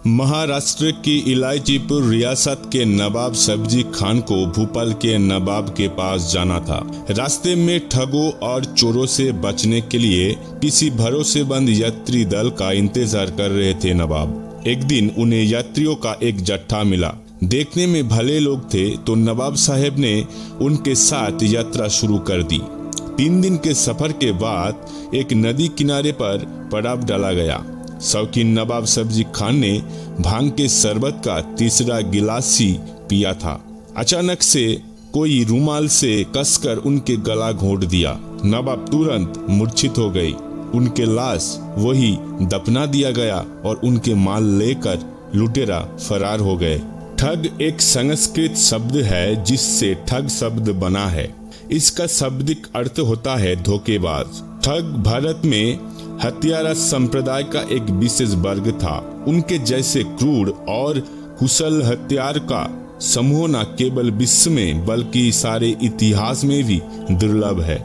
महाराष्ट्र की इलायचीपुर रियासत के नवाब सब्जी खान को भोपाल के नवाब के पास जाना था। रास्ते में ठगों और चोरों से बचने के लिए किसी भरोसेमंद यात्री दल का इंतजार कर रहे थे नवाब। एक दिन उन्हें यात्रियों का एक जत्था मिला। देखने में भले लोग थे तो नवाब साहब ने उनके साथ यात्रा शुरू कर दी। 3 दिन के सफर के बाद एक नदी किनारे पर पड़ाव डाला गया। शौकीन नवाब सब्जी खान ने भांग के शरबत का तीसरा गिलास ही पिया था। अचानक से कोई रुमाल से कसकर उनके गला घोंट दिया। नवाब तुरंत मूर्छित हो गई। उनके लाश वही दफना दिया गया और उनके माल लेकर लुटेरा फरार हो गए। ठग एक संस्कृत शब्द है जिससे ठग शब्द बना है। इसका शाब्दिक अर्थ होता है धोखेबाज। ठग भारत में हत्यारा संप्रदाय का एक विशेष वर्ग था। उनके जैसे क्रूर और कुशल हत्यार का समूह न केवल विश्व में बल्कि सारे इतिहास में भी दुर्लभ है।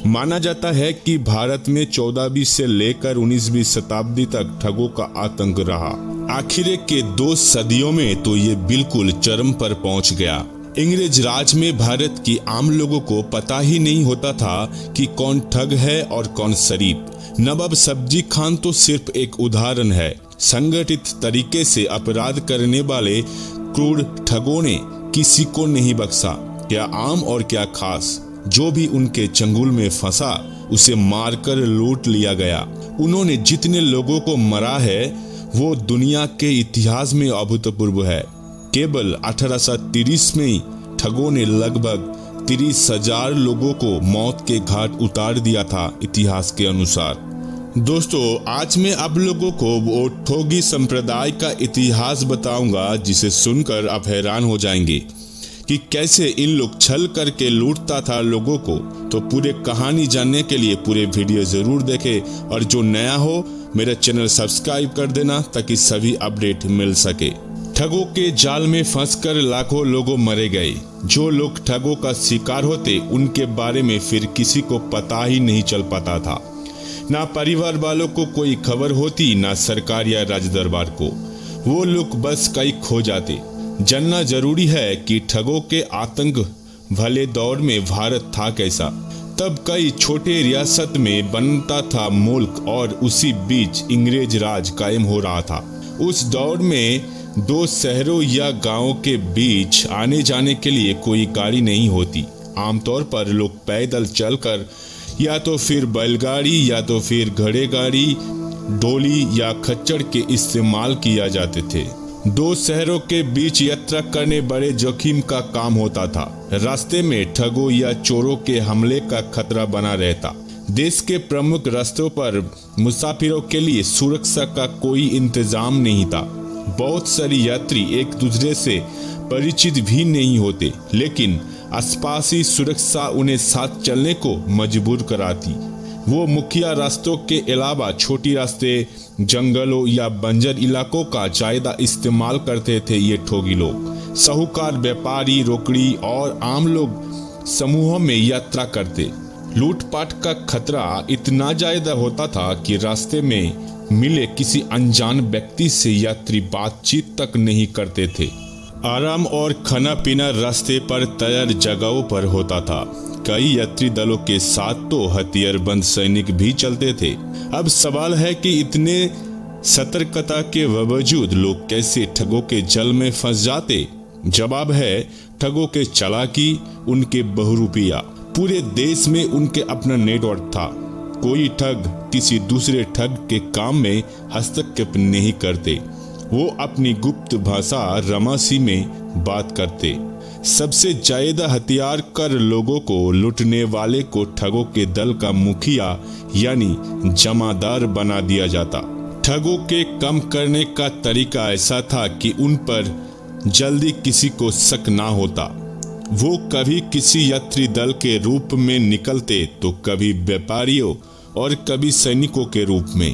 माना जाता है कि भारत में 14वीं से लेकर 19वीं शताब्दी तक ठगों का आतंक रहा। आखिर के 2 सदियों में तो ये बिल्कुल चरम पर पहुंच गया। अंग्रेज राज में भारत की आम लोगों को पता ही नहीं होता था कि कौन ठग है और कौन शरीफ। नवाब सब्जी खान तो सिर्फ एक उदाहरण है। संगठित तरीके से अपराध करने वाले क्रूर ठगों ने किसी को नहीं बख्शा, क्या आम और क्या खास। जो भी उनके चंगुल में फंसा उसे मारकर लूट लिया गया। उन्होंने जितने लोगों को मरा है वो दुनिया के इतिहास में अभूतपूर्व है। केवल 1830 में ही ठगों ने लगभग 30,000 लोगों को मौत के घाट उतार दिया था इतिहास के अनुसार। दोस्तों, आज मैं आप लोगों को वो ठगी संप्रदाय का इतिहास बताऊंगा जिसे सुनकर आप हैरान हो जाएंगे कि कैसे इन लोग छल करके लूटता था लोगों को। तो पूरे कहानी जानने के लिए पूरे वीडियो जरूर देखें और जो नया हो मेरा चैनल सब्सक्राइब कर देना ताकि सभी अपडेट मिल सके। ठगों के जाल में फंसकर लाखों लोग मरे गए। जो लोग ठगों का शिकार होते उनके बारे में फिर किसी को पता ही नहीं चल पाता था। ना परिवार वालों को कोई खबर होती, ना सरकार या राजदरबार को। वो लोग बस कहीं खो जाते। जानना जरूरी है कि ठगों के आतंक भले दौर में भारत था कैसा। तब कई छोटे रियासत में बनता था मुल्क और उसी बीच अंग्रेज राज कायम हो रहा था। उस दौर में 2 शहरों या गांवों के बीच आने जाने के लिए कोई गाड़ी नहीं होती। आमतौर पर लोग पैदल चलकर या तो फिर बैलगाड़ी या तो फिर घोड़े गाड़ी, डोली या खच्चर के इस्तेमाल किया जाते थे। 2 शहरों के बीच यात्रा करने बड़े जोखिम का काम होता था। रास्ते में ठगों या चोरों के हमले का खतरा बना रहता। देश के प्रमुख रास्तों पर मुसाफिरों के लिए सुरक्षा का कोई इंतजाम नहीं था। बहुत सारे यात्री एक दूसरे से परिचित भी नहीं होते, लेकिन आसपासी सुरक्षा उन्हें साथ चलने को मजबूर कराती। वो मुख्य रास्तों के अलावा छोटी रास्ते, जंगलों या बंजर इलाकों का ज्यादा इस्तेमाल करते थे। ये ठगी लोग साहूकार, व्यापारी, रोकड़ी और आम लोग समूहों में यात्रा करते। लूटपाट का खतरा इतना ज्यादा होता था कि रास्ते में मिले किसी अनजान व्यक्ति से यात्री बातचीत तक नहीं करते थे। आराम और खाना पीना रास्ते पर तैयार जगहों पर होता था। कई यात्री दलों के साथ तो हथियारबंद सैनिक भी चलते थे। अब सवाल है कि इतने सतर्कता के बावजूद लोग कैसे ठगों के जल में फंस जाते। जवाब है ठगों के चालाकी, उनके बहुरूपिया। पूरे देश में उनके अपना नेटवर्क था। कोई ठग किसी दूसरे ठग के काम में हस्तक्षेप नहीं करते। वो अपनी गुप्त भाषा रमासी में बात करते। सबसे ज्यादा हथियार कर लोगों को लूटने वाले को ठगों के दल का मुखिया यानी जमादार बना दिया जाता। ठगों के कम करने का तरीका ऐसा था कि उन पर जल्दी किसी को शक ना होता। वो कभी किसी यात्री दल के रूप में निकलते तो कभी व्यापारियों और कभी सैनिकों के रूप में।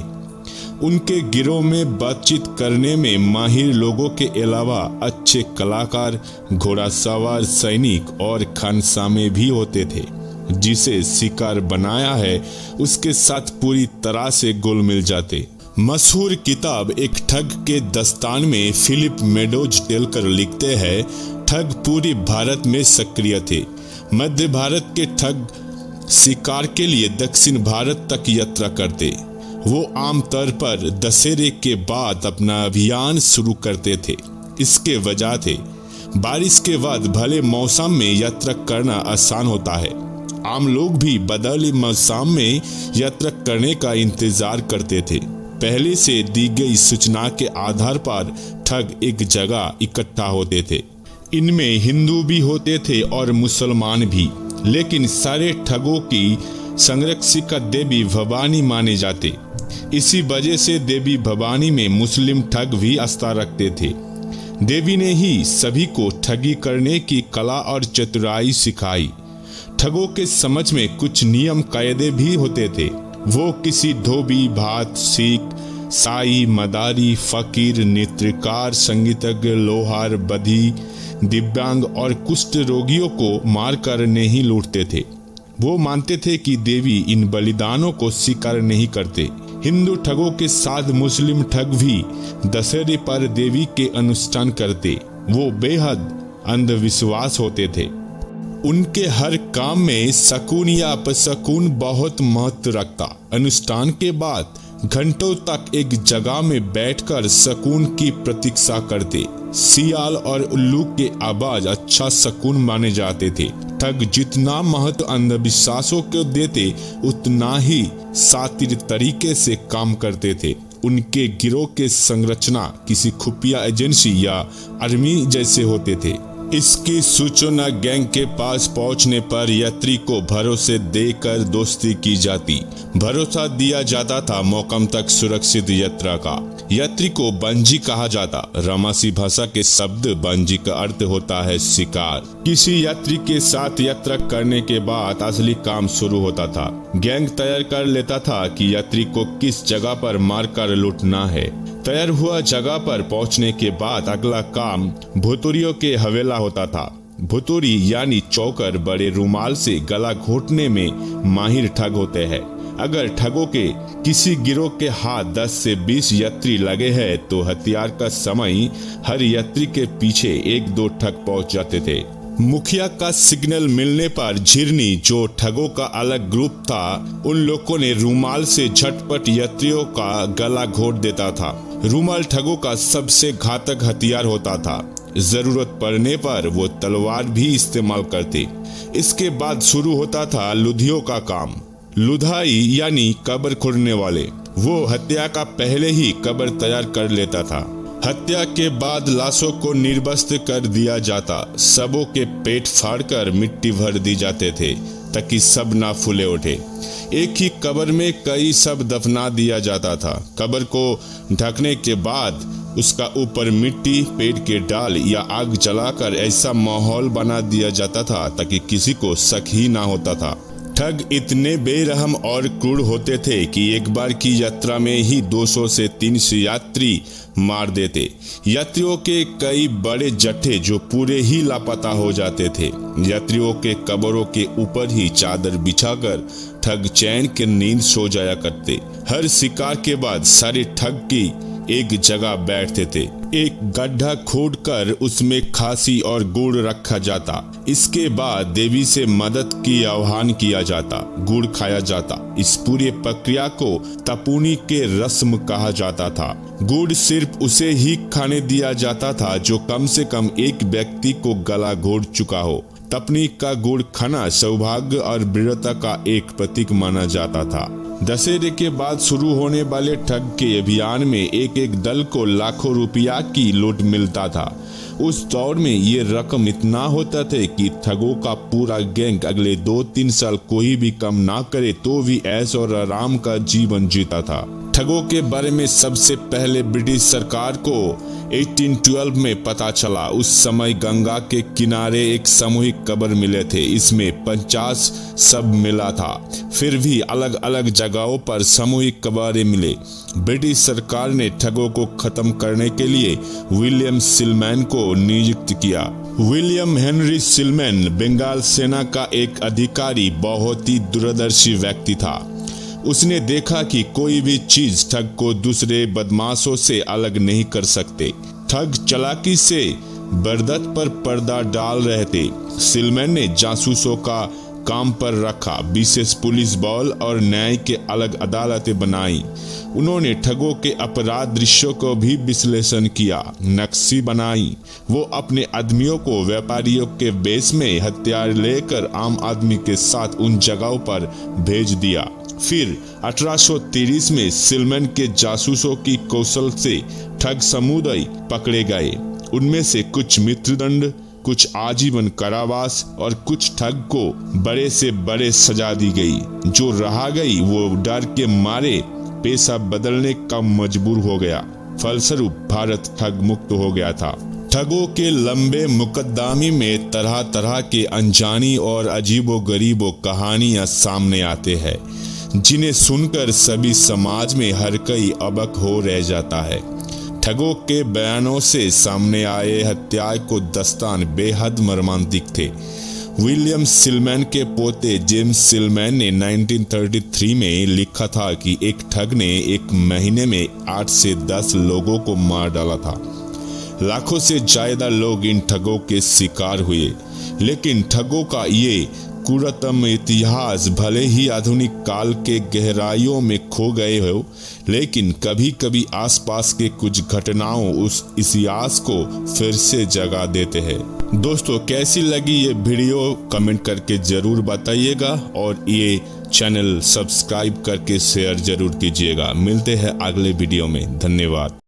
उनके गिरोह में बातचीत करने में माहिर लोगों के अलावा अच्छे कलाकार, घोड़ासवार सैनिक और खानसामे भी होते थे। जिसे शिकार बनाया है उसके साथ पूरी तरह से घुल मिल जाते। मशहूर किताब एक ठग के दस्तान में फिलिप मेडोज टेलकर लिखते हैं, ठग पूरी भारत में सक्रिय थे। मध्य भारत के ठग शिकार के लिए दक्षिण भारत तक यात्रा करते। वो आमतौर पर दशहरे के बाद अपना अभियान शुरू करते थे। इसके वजह थे, बारिश के बाद भले मौसम में यात्रा करना आसान होता है। आम लोग भी बदले मौसम में यात्रा करने का इंतजार करते थे। पहले से दी गई सूचना के आधार पर ठग एक जगह इकट्ठा होते थे। इनमें हिंदू भी होते थे और मुसलमान भी, लेकिन सारे ठगों की संरक्षिका देवी भवानी माने जाते। इसी वजह से देवी भवानी में मुस्लिम ठग भी आस्था रखते थे। देवी ने ही सभी को ठगी करने की कला और चतुराई सिखाई। ठगों के समझ में कुछ नियम कायदे भी होते थे। वो किसी धोबी, भात, सिख, साई, मदारी, फकीर, नृत्यकार, संगीतज्ञ, लोहार, बधी, दिव्यांग और कुष्ठ रोगियों को मारकर नहीं लूटते थे। वो मानते थे कि देवी इन बलिदानों को स्वीकार नहीं करते। हिंदू ठगों के साथ मुस्लिम ठग भी दशहरे पर देवी के अनुष्ठान करते। वो बेहद अंधविश्वास होते थे। उनके हर काम में शकुन या अपशकुन बहुत महत्व रखता। अनुष्ठान के बाद घंटों तक एक जगह में बैठकर शकुन की प्रतीक्षा करते। सियाल और उल्लू के आवाज अच्छा शकुन माने जाते थे। ठग जितना महत्व अंधविश्वासों को देते, उतना ही शातिर तरीके से काम करते थे। उनके गिरोह के संरचना किसी खुफिया एजेंसी या आर्मी जैसे होते थे। इसकी सूचना गैंग के पास पहुंचने पर यात्री को भरोसे देकर दोस्ती की जाती। भरोसा दिया जाता था मौकम तक सुरक्षित यात्रा का। यात्री को बंजी कहा जाता। रामासी भाषा के शब्द बंजी का अर्थ होता है शिकार। किसी यात्री के साथ यात्रा करने के बाद असली काम शुरू होता था। गैंग तैयार कर लेता था कि यात्री को किस जगह पर मारकर लूटना है। तैयार हुआ जगह पर पहुंचने के बाद अगला काम भुतुरियों के हवेला होता था। भुतुरी यानी चौकर बड़े रुमाल से गला घोटने में माहिर ठग होते हैं। अगर ठगों के किसी गिरोह के हाथ 10 से 20 यात्री लगे हैं तो हथियार का समय हर यात्री के पीछे 1-2 ठग पहुंच जाते थे। मुखिया का सिग्नल मिलने पर झिरनी, जो ठगों का अलग ग्रुप था, उन लोगों ने रुमाल से झटपट यात्रियों का गला घोट देता था। रुमाल ठगों का सबसे घातक हथियार होता था। जरूरत पड़ने पर वो तलवार भी इस्तेमाल करते। इसके बाद शुरू होता था लुधियों का काम। लुधाई यानी कब्र खोदने वाले। वो हत्या का पहले ही कब्र तैयार कर लेता था। हत्या के बाद लाशों को निर्वस्त्र कर दिया जाता। सबों के पेट फाड़कर मिट्टी भर दी जाते थे ताकि सब ना फूले उठे। एक ही कब्र में कई सब दफना दिया जाता था। कब्र को ढकने के बाद उसका ऊपर मिट्टी, पेड़ के डाल या आग जलाकर ऐसा माहौल बना दिया जाता था ताकि किसी को शक ही ना होता था। ठग इतने बेरहम और क्रूर होते थे कि एक बार की यात्रा में ही 200 से 300 यात्री मार देते। यात्रियों के कई बड़े जत्थे जो पूरे ही लापता हो जाते थे। यात्रियों के कब्रों के ऊपर ही चादर बिछाकर ठग चैन के नींद सो जाया करते। हर शिकार के बाद सारे ठग की एक जगह बैठते थे। एक गड्ढा खोदकर उसमें खांसी और गुड़ रखा जाता। इसके बाद देवी से मदद की आह्वान किया जाता। गुड़ खाया जाता। इस पूरी प्रक्रिया को तपुनी के रस्म कहा जाता था। गुड़ सिर्फ उसे ही खाने दिया जाता था जो कम से कम एक व्यक्ति को गला घोट चुका हो। तपनी का गुड़ खाना सौभाग्य और वीरता का एक प्रतीक माना जाता था। दशहरे के बाद शुरू होने वाले ठग के अभियान में एक एक दल को लाखों रुपया की लूट मिलता था। उस दौर में ये रकम इतना होता था कि ठगों का पूरा गैंग अगले 2-3 साल कोई भी कम ना करे तो भी ऐश और आराम का जीवन जीता था। ठगों के बारे में सबसे पहले ब्रिटिश सरकार को 1812 में पता चला। उस समय गंगा के किनारे एक सामूहिक कब्र मिले थे। इसमें 50 शव मिला था। फिर भी अलग अलग जगहों पर सामूहिक कब्रें मिले। ब्रिटिश सरकार ने ठगों को खत्म करने के लिए विलियम सिलमैन को नियुक्त किया। विलियम हेनरी सिलमैन बंगाल सेना का एक अधिकारी, बहुत ही दूरदर्शी व्यक्ति था। उसने देखा कि कोई भी चीज ठग को दूसरे बदमाशों से अलग नहीं कर सकते। ठग चालाकी से बरदत पर पर्दा डाल रहे थे। सिलमैन ने जासूसों का काम पर रखा, विशेष पुलिस बल और न्याय के अलग अदालतें बनाई। उन्होंने ठगों के अपराध दृश्यों को भी विश्लेषण किया, नक्शे बनाई। वो अपने आदमियों को व्यापारियों के बेस में हथियार लेकर आम आदमी के साथ उन जगहों पर भेज दिया। फिर 1830 में सिलमैन के जासूसों की कौशल से ठग समुदाय पकड़े गए। उनमें से कुछ मृत्युदंड, कुछ आजीवन कारावास और कुछ ठग को बड़े से बड़े सजा दी गई। जो रहा गई वो डर के मारे पेशा बदलने का मजबूर हो गया। फलस्वरूप भारत ठग मुक्त हो गया था। ठगों के लंबे मुकदमे में तरह तरह के अनजानी और अजीबो-गरीबो कहानियां सामने आते हैं, जिन्हें सुनकर सभी समाज में हर कोई अबक हो रह जाता है। ठगों के बयानों से सामने आए हत्या को दस्तान बेहद मर्मांतिक थे। विलियम सिलमैन के पोते जेम्स सिलमैन ने 1933 में लिखा था कि एक ठग ने एक महीने में 8 से 10 लोगों को मार डाला था। लाखों से ज्यादा लोग इन ठगों के शिकार हुए। लेकिन ठगों का ये क्रूरतम इतिहास भले ही आधुनिक काल के गहराइयों में खो गए हो, लेकिन कभी कभी आसपास के कुछ घटनाओं उस इतिहास को फिर से जगा देते हैं। दोस्तों, कैसी लगी ये वीडियो कमेंट करके जरूर बताइएगा और ये चैनल सब्सक्राइब करके शेयर जरूर कीजिएगा। मिलते हैं अगले वीडियो में। धन्यवाद।